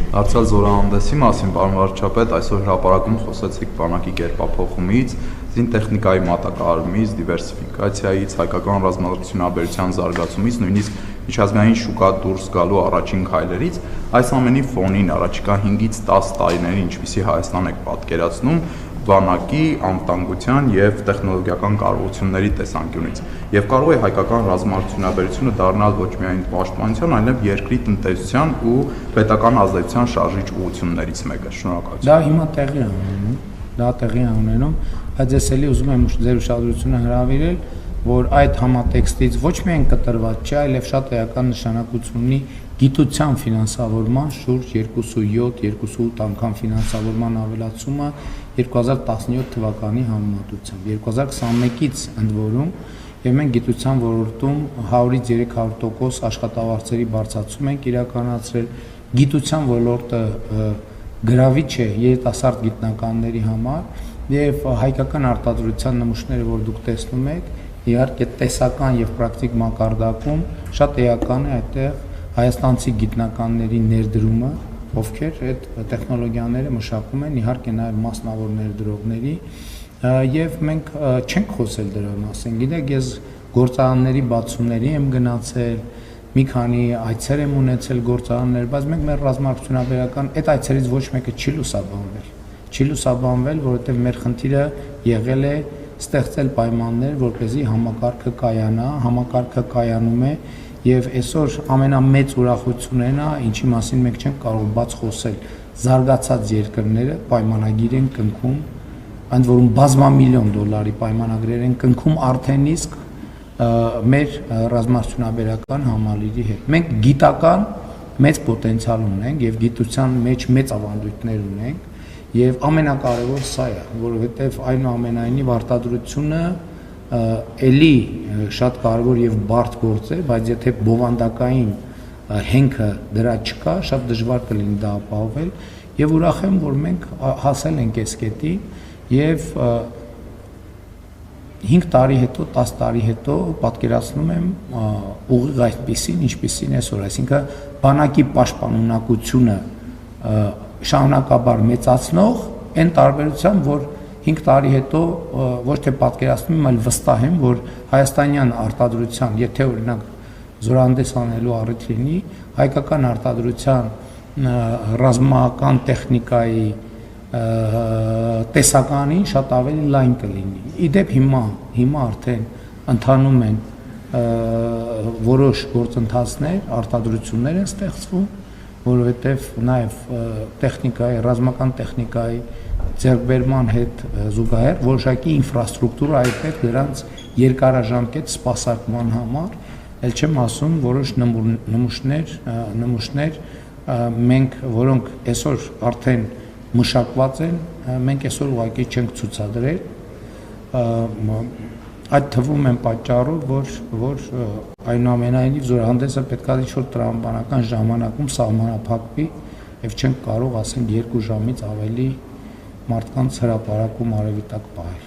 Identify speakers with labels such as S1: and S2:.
S1: Արդյալ զորահանդեսի մասին, պարոն վարչապետ, այսօր հրապարակում խոսեցիք բանակի կերպափոխումից, զինտեխնիկայի մատակարարումից, դիվերսիֆիկացիայից, հայկական ռազմավարության զարգացումից, նույնիսկ միջազգային շուկա դուրս գալու առաջին քայլերից, այս ամենի ֆոնին առաջիկա 5-ից 10 տարիների ինչպիսի Հայաստան եք պատկերացնում բանակի անվտանգության և տեխնոլոգիական կարողությունների տեսանկյունից, և կարող է հայկական ռազմավարությունը դառնալ ոչ միայն պաշտպանության, այլև երկրի տնտեսության ու պետական ազդեցության շարժիչ ուղղություններից մեկը։ Շնորհակալություն։
S2: Դա հիմա տեղի է ունենում, բայց ես էլի ուզում եմ ձեր ուշադրությունը հրավիրել, որ այդ համատեքստից ոչ միայն կտրված չէ, այլև շատ էական նշանակություն ունի գիտության ֆինանսավորման շուրջ 2.7-2.8 անգամ ֆինանսավորման ավելացումը 2017 թվականի համեմատությամբ, 2021-ից ընդ որում, և մենք գիտության ոլորտում 100-ից 300% աշխատավարձերի բարձրացում ենք իրականացրել, գիտության ոլորտը գրավիչ է երիտասարդ գիտնականների համար, և հայկական արտադրության նմուշները, որ դուք տեսնում եք, իհարկե տեսական և պրակտիկ մակարդակում շատ էական է այդտեղ հայաստանցի գիտնականների ներդրումը, ովքեր այդ տեխնոլոգիաները մշակում են, իհարկե նաև մասնավոր ներդրողների, և մենք չենք խոսել դրա մասին, գիտեք, ես գործարանների բացումների եմ գնացել, մի քանի այցեր եմ ունեցել գործարաններ, բայց մենք մեր ռազմավարությունաբերական այդ այցերից ոչ մեկը չի լուսաբանվել, որովհետև մեր խնդիրը եղել է ստեղծել պայմաններ, որպեսզի համակարգը կայանա, համակարգը կայանում է, և այսօր ամենամեծ ուրախությունն է, ինչի մասին մենք չենք կարող բաց խոսել, զարգացած երկրները պայմանագիր են կնքում, ընդ որում բազմամիլիոն դոլարի պայմանագրեր են կնքում արդեն իսկ մեր ռազմավարությունաբերական համալիրի հետ։ Մենք գիտական մեծ պոտենցիալ ունենք և գիտության մեջ մեծ ավանդույթներ ունենք, և ամենակարևոր սա է, որովհետև այնուամենայնիվ արտադրությունը էլի շատ կարևոր և բարդ գործ է, բայց եթե բովանդակային հենքը դրա չկա, շատ դժվար կլինի դա ապահովել, և ուրախ եմ, որ մենք հասել ենք այս կետին, և 5 տարի հետո, 10 տարի հետո պատկերացնում եմ ուղիղ այդպիսին, ինչպիսին այսօր, այսինքն բանակի պաշտպանունակությունը շարունակաբար մեծացնող, այն տարբերությամբ, որ 5 տարի հետո ոչ թե պատկերացնում եմ, այլ վստահ եմ, որ հայաստանյան արտադրության, եթե օրինակ զորահանդես անելու առիթ լինի, հայկական արտադրության ռազմական տեխնիկայի տեսականին շատ ավելի լայն կլինի։ Իդեպ հիմա արդեն ընթանում են որոշ գործընթացներ, արտադրություններ են ստեղծվում, որովհետև նաև տեխնիկայի, ռազմական տեխնիկայի ձեռքբերման հետ զուգահեռ որոշակի ինֆրաստրուկտուրա է պետք դրանց երկարաժամկետ սպասարկման համար, էլ չեմ ասում որոշ նմուշներ մենք, որոնք այսօր արդեն մշակված են, մենք այսօր ուղղակի չենք ցուցադրել, այդ թվում են պատճառով, որ այնուամենայնիվ զորահանդեսը պետք է ինչ-որ տրամաբանական ժամանակում սահմանափակվի և չենք կարող, ասենք, 2 ժամից ավելի մարդկանց հրապարակում արևի տակ պահել։